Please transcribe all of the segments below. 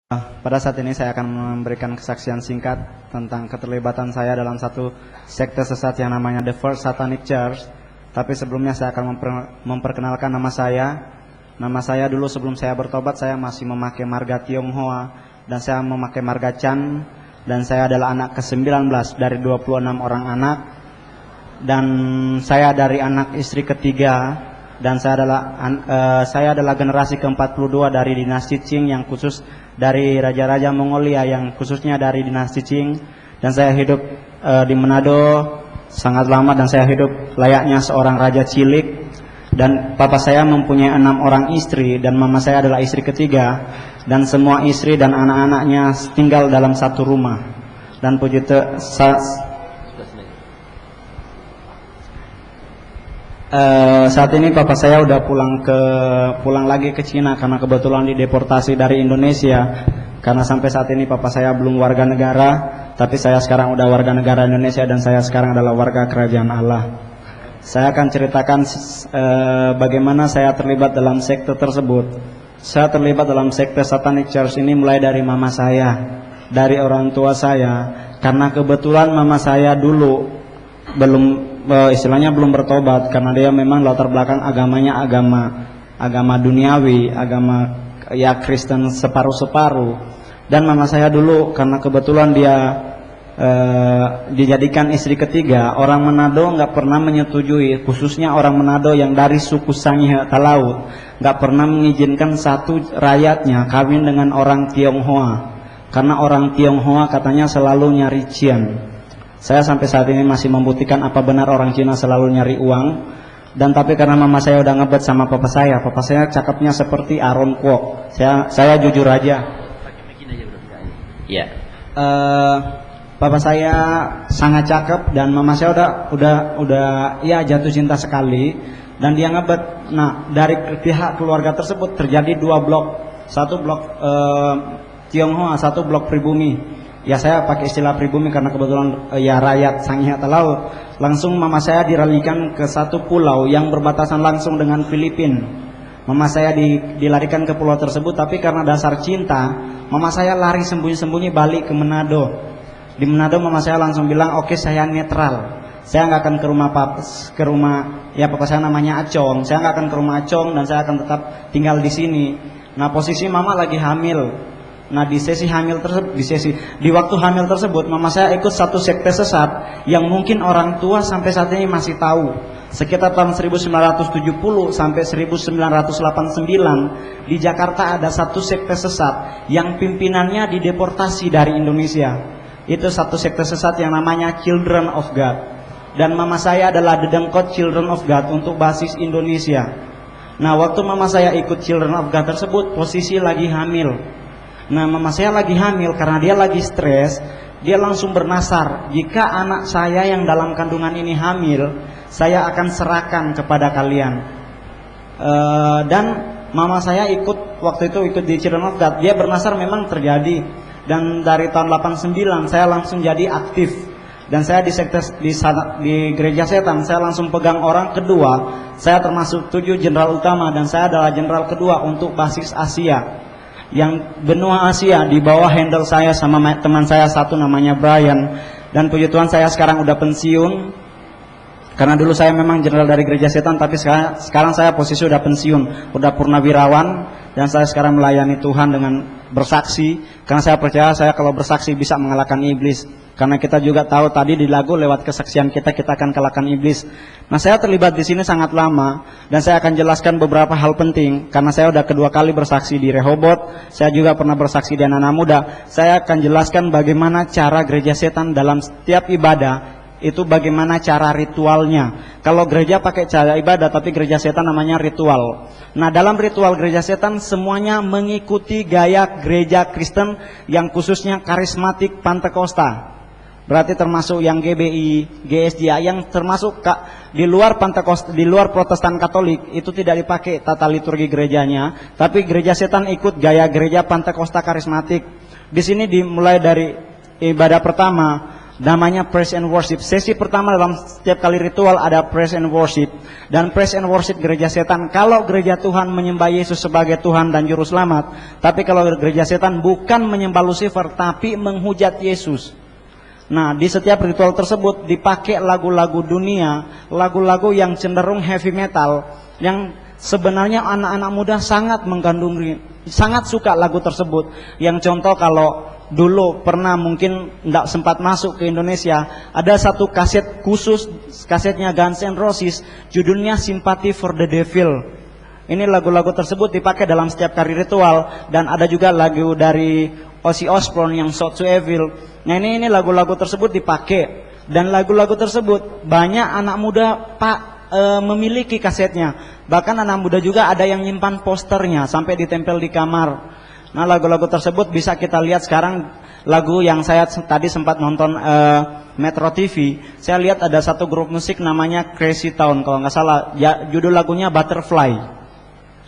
Pada saat ini saya akan memberikan kesaksian singkat tentang keterlibatan saya dalam satu sekte sesat yang namanya The First Satanic Church. Tapi sebelumnya saya akan memperkenalkan nama saya. Nama saya dulu sebelum saya bertobat saya masih memakai marga Tionghoa dan saya memakai marga Chan. Dan saya adalah anak ke-19 dari 26 orang anak. Dan saya dari anak istri ketiga. Dan saya adalah generasi ke-42 dari dinasti Qing yang khusus dari raja-raja Mongolia yang khususnya dari dinasti Qing. Dan saya hidup di Manado sangat lama dan saya hidup layaknya seorang raja cilik. Dan papa saya mempunyai 6 orang istri dan mama saya adalah istri ketiga. Dan semua istri dan anak-anaknya tinggal dalam satu rumah. Dan puji saat ini papa saya udah pulang lagi ke Cina karena kebetulan dideportasi dari Indonesia. Karena sampai saat ini papa saya belum warga negara, tapi saya sekarang udah warga negara Indonesia dan saya sekarang adalah warga kerajaan Allah. Saya akan ceritakan bagaimana saya terlibat dalam sekte tersebut. Saya terlibat dalam sekte Satanic Church ini mulai dari mama saya, dari orang tua saya. Karena kebetulan mama saya dulu istilahnya belum bertobat karena dia memang latar belakang agamanya agama duniawi, agama ya Kristen separuh-separuh. Dan mama saya dulu karena kebetulan dia dijadikan istri ketiga, orang Manado nggak pernah menyetujui, khususnya orang Manado yang dari suku Sanghe Talaut nggak pernah mengizinkan satu rakyatnya kawin dengan orang Tionghoa karena orang Tionghoa katanya selalu nyari cian. Saya sampai saat ini masih membuktikan apa benar orang Cina selalu nyari uang. Dan tapi karena mama saya udah ngebet sama papa saya cakepnya seperti Aaron Kwok. Saya jujur aja. Papa saya sangat cakep dan mama saya udah ya jatuh cinta sekali dan dia ngebet. Nah, dari pihak keluarga tersebut terjadi 2 blok. Satu blok Tionghoa, satu blok pribumi. Ya saya pakai istilah pribumi karena kebetulan ya rakyat Sanghe Talaut. Langsung mama saya diralikan ke satu pulau yang berbatasan langsung dengan Filipina. Mama saya dilarikan ke pulau tersebut, tapi karena dasar cinta, mama saya lari sembunyi-sembunyi balik ke Manado. Di Manado mama saya langsung bilang, "Oke, saya netral. Saya nggak akan ke rumah ya papa saya namanya Acong. Saya nggak akan ke rumah Acong dan saya akan tetap tinggal di sini." Nah, posisi mama lagi hamil. Nah, di waktu hamil tersebut mama saya ikut satu sekte sesat yang mungkin orang tua sampai saat ini masih tahu. Sekitar tahun 1970 sampai 1989 di Jakarta ada satu sekte sesat yang pimpinannya dideportasi dari Indonesia. Itu satu sekte sesat yang namanya Children of God. Dan mama saya adalah dedengkot Children of God untuk basis Indonesia. Nah, waktu mama saya ikut Children of God tersebut posisi lagi hamil. Nah, mama saya lagi hamil karena dia lagi stres. Dia langsung bernasar, jika anak saya yang dalam kandungan ini hamil, saya akan serahkan kepada kalian. Dan mama saya waktu itu ikut di Children of God. Dia bernasar memang terjadi. Dan dari tahun 89 saya langsung jadi aktif. Dan saya di gereja setan saya langsung pegang orang kedua. Saya termasuk 7 jenderal utama dan saya adalah jenderal kedua untuk basis Asia. Yang benua Asia di bawah handle saya sama teman saya satu namanya Brian. Dan puji Tuhan saya sekarang udah pensiun. Karena dulu saya memang jenderal dari gereja setan, tapi sekarang saya posisi udah pensiun, udah purnawirawan. Dan saya sekarang melayani Tuhan dengan bersaksi. Karena saya percaya saya kalau bersaksi bisa mengalahkan iblis. Karena kita juga tahu tadi di lagu lewat kesaksian kita akan kalahkan iblis. Nah, saya terlibat di sini sangat lama dan saya akan jelaskan beberapa hal penting karena saya udah kedua kali bersaksi di Rehoboth. Saya juga pernah bersaksi di Anak Muda. Saya akan jelaskan bagaimana cara gereja setan dalam setiap ibadah. Itu bagaimana cara ritualnya. Kalau gereja pakai cara ibadah, tapi gereja setan namanya ritual. Nah, dalam ritual gereja setan semuanya mengikuti gaya gereja Kristen yang khususnya karismatik Pantekosta. Berarti termasuk yang GBI, GSJ yang termasuk di luar Pantekosta, di luar Protestan Katolik itu tidak dipakai tata liturgi gerejanya, tapi gereja setan ikut gaya gereja Pantekosta karismatik. Di sini dimulai dari ibadah pertama namanya praise and worship. Sesi pertama dalam setiap kali ritual ada praise and worship. Dan praise and worship gereja setan, kalau gereja Tuhan menyembah Yesus sebagai Tuhan dan Juru Selamat, tapi kalau gereja setan bukan menyembah Lucifer tapi menghujat Yesus. Nah, di setiap ritual tersebut dipakai lagu-lagu dunia, lagu-lagu yang cenderung heavy metal, yang sebenarnya anak-anak muda sangat menggandrungi, sangat suka lagu tersebut. Yang contoh, kalau dulu pernah mungkin tidak sempat masuk ke Indonesia, ada satu kaset khusus, kasetnya Guns N' Roses, judulnya Sympathy for the Devil. Ini lagu-lagu tersebut dipakai dalam setiap kali ritual. Dan ada juga lagu dari Ozzy Osbourne yang Shout to Evil. Nah, ini lagu-lagu tersebut dipakai. Dan lagu-lagu tersebut banyak anak muda memiliki kasetnya. Bahkan anak muda juga ada yang nyimpan posternya sampai ditempel di kamar. Nah, lagu-lagu tersebut bisa kita lihat sekarang. Lagu yang saya tadi sempat nonton Metro TV, saya lihat ada satu grup musik namanya Crazy Town, kalau nggak salah ya, judul lagunya Butterfly.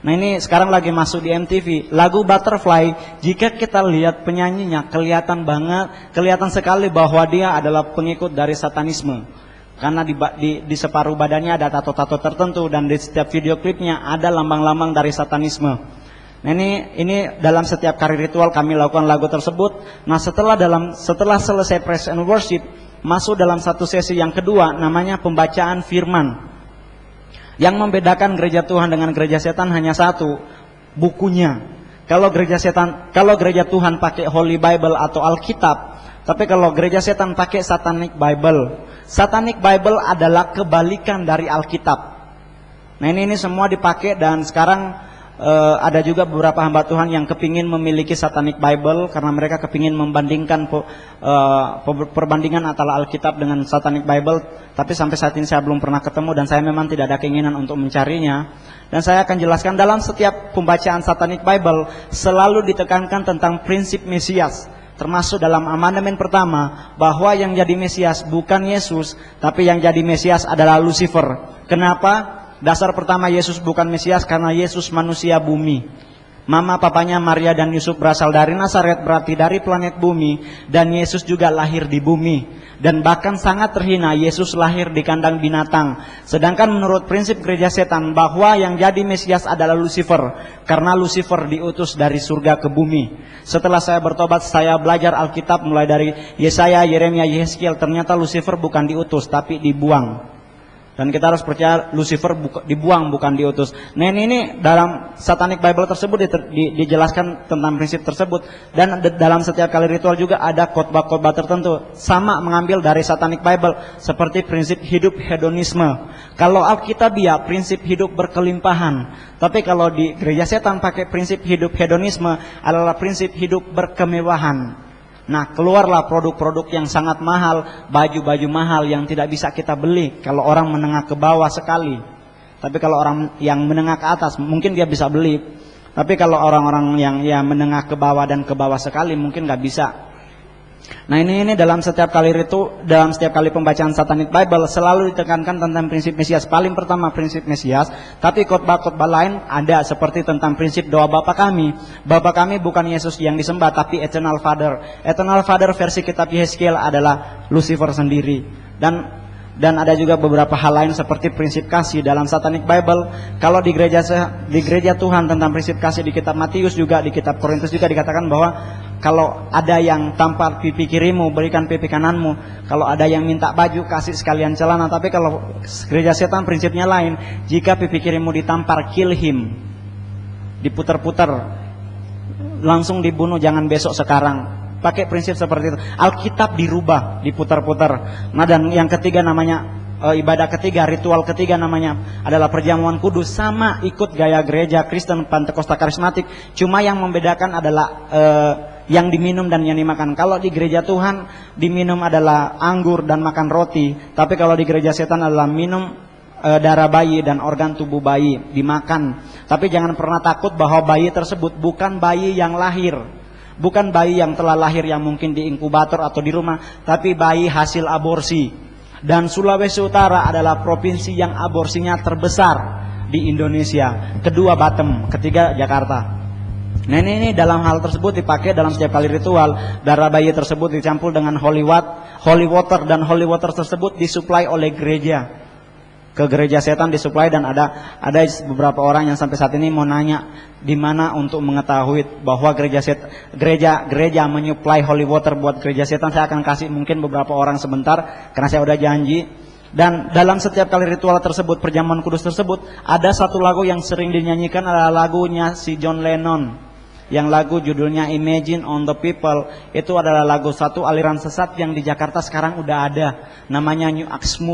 Nah, ini sekarang lagi masuk di MTV. Lagu Butterfly, jika kita lihat penyanyinya, kelihatan sekali bahwa dia adalah pengikut dari satanisme. Karena di separuh badannya ada tato-tato tertentu, dan di setiap video klipnya ada lambang-lambang dari satanisme. Nah, ini dalam setiap kali ritual kami lakukan lagu tersebut. Nah, setelah selesai praise and worship, masuk dalam satu sesi yang kedua, namanya pembacaan firman. Yang membedakan gereja Tuhan dengan gereja setan hanya satu, bukunya. Kalau gereja Tuhan pakai Holy Bible atau Alkitab, tapi kalau gereja setan pakai Satanic Bible. Satanic Bible adalah kebalikan dari Alkitab. Nah, ini semua dipakai. Dan sekarang ada juga beberapa hamba Tuhan yang kepingin memiliki Satanic Bible, karena mereka kepingin membandingkan perbandingan antara Alkitab dengan Satanic Bible. Tapi sampai saat ini saya belum pernah ketemu, dan saya memang tidak ada keinginan untuk mencarinya. Dan saya akan jelaskan, dalam setiap pembacaan Satanic Bible selalu ditekankan tentang prinsip Mesias. Termasuk dalam amandemen pertama, bahwa yang jadi Mesias bukan Yesus, tapi yang jadi Mesias adalah Lucifer. Kenapa? Dasar pertama Yesus bukan Mesias karena Yesus manusia bumi. Mama papanya Maria dan Yusuf berasal dari Nazaret, berarti dari planet bumi. Dan Yesus juga lahir di bumi. Dan bahkan sangat terhina, Yesus lahir di kandang binatang. Sedangkan menurut prinsip gereja setan, bahwa yang jadi Mesias adalah Lucifer, karena Lucifer diutus dari surga ke bumi. Setelah saya bertobat, saya belajar Alkitab mulai dari Yesaya, Yeremia, Yehezkiel. Ternyata Lucifer bukan diutus tapi dibuang. Dan kita harus percaya Lucifer dibuang, bukan diutus. Nah, ini dalam Satanic Bible tersebut dijelaskan tentang prinsip tersebut. Dan dalam setiap kali ritual juga ada khotbah-khotbah tertentu, sama mengambil dari Satanic Bible, seperti prinsip hidup hedonisme. Kalau Alkitabiah prinsip hidup berkelimpahan, tapi kalau di gereja setan pakai prinsip hidup hedonisme adalah prinsip hidup berkemewahan. Nah, keluarlah produk-produk yang sangat mahal, baju-baju mahal yang tidak bisa kita beli kalau orang menengah ke bawah sekali. Tapi kalau orang yang menengah ke atas mungkin dia bisa beli. Tapi kalau orang-orang yang menengah ke bawah dan ke bawah sekali mungkin nggak bisa. Nah, ini dalam setiap kali pembacaan Satanic Bible selalu ditekankan tentang prinsip Mesias. Paling pertama prinsip Mesias, tapi khotbah-khotbah lain ada seperti tentang prinsip doa Bapa kami. Bapa kami bukan Yesus yang disembah, tapi Eternal Father. Eternal Father versi kitab Yehezkiel adalah Lucifer sendiri. Dan ada juga beberapa hal lain seperti prinsip kasih dalam Satanic Bible. Kalau di gereja Tuhan tentang prinsip kasih di kitab Matius juga, di kitab Korintus juga dikatakan bahwa kalau ada yang tampar pipi kirimu, berikan pipi kananmu. Kalau ada yang minta baju, kasih sekalian celana. Tapi kalau gereja setan prinsipnya lain. Jika pipi kirimu ditampar, kill him, diputar-putar, langsung dibunuh, jangan besok sekarang. Pakai prinsip seperti itu. Alkitab dirubah, diputar-putar. Nah, dan yang ketiga namanya ibadah ketiga, ritual ketiga namanya adalah perjamuan kudus. Sama ikut gaya gereja Kristen Pentakosta Karismatik, cuma yang membedakan adalah yang diminum dan yang dimakan. Kalau di gereja Tuhan diminum adalah anggur dan makan roti, tapi kalau di gereja setan adalah minum darah bayi dan organ tubuh bayi dimakan. Tapi jangan pernah takut bahwa bayi tersebut bukan bayi yang lahir, bukan bayi yang telah lahir yang mungkin di inkubator atau di rumah, tapi bayi hasil aborsi. Dan Sulawesi Utara adalah provinsi yang aborsinya terbesar di Indonesia. Kedua Batam, ketiga Jakarta. Nah ini dalam hal tersebut dipakai dalam setiap kali ritual. Darah bayi tersebut dicampur dengan holy water, dan holy water tersebut disuplai oleh gereja. Ke gereja setan disuplai, dan ada beberapa orang yang sampai saat ini mau nanya di mana untuk mengetahui bahwa gereja menyuplai holy water buat gereja setan. Saya akan kasih mungkin beberapa orang sebentar karena saya udah janji. Dan dalam setiap kali ritual tersebut, perjamuan kudus tersebut, ada satu lagu yang sering dinyanyikan, adalah lagunya si John Lennon. Yang lagu judulnya Imagine on the People. Itu adalah lagu satu aliran sesat yang di Jakarta sekarang udah ada, namanya New Age Movement.